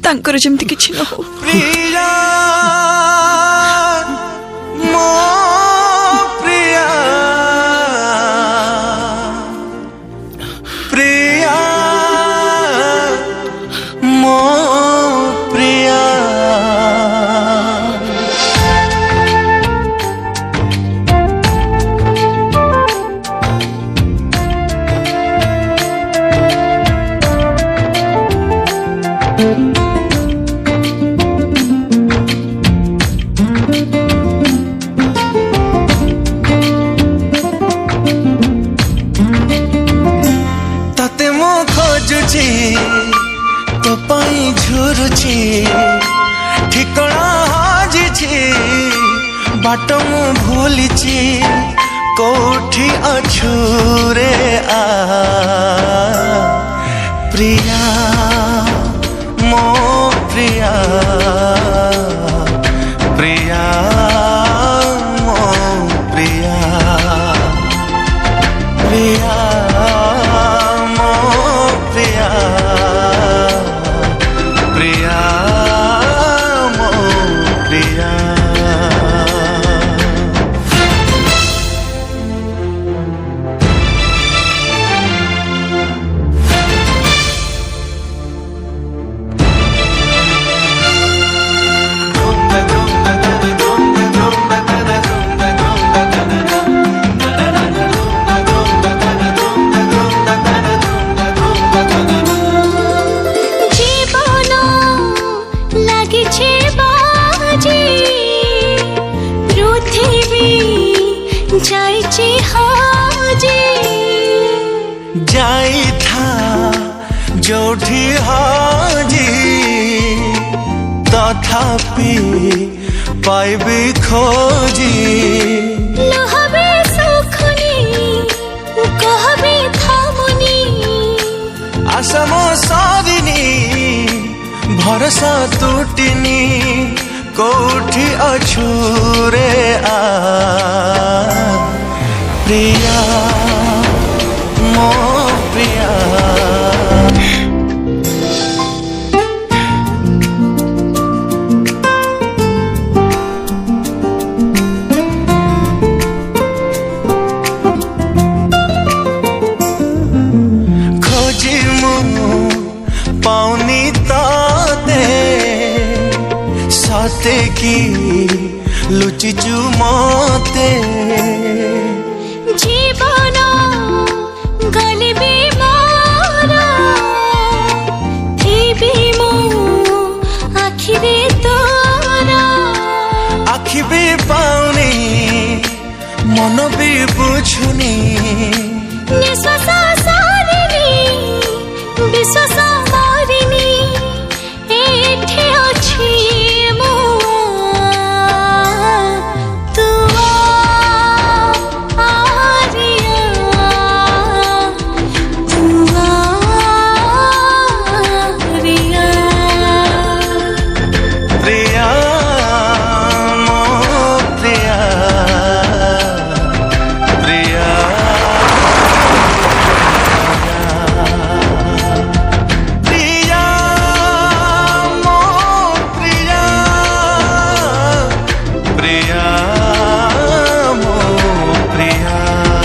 तांकर जेमती किछि न हो। प्रिया मो प्रिया प्रिया मो प्रिया ताते मो खोजुची तो पाई झुरुची ठिकଣା हाजिची बाट मु भूलिची कोठी अछु रे आ प्रिया मो प्रिया प्रिया मो प्रिया प्रिया मो प्रिया प्रिया मो प्रिया जाई था जोठी हाजी तथापि पाइबी खोजी लहबे सुखनी कहबे थामुनी आसमो सारिनी भरसा टूटिनी कोठी अछु रे आ प्रिया मो प्रिया खोजी मु पाउनी ताते साथे की लुचिचु मोते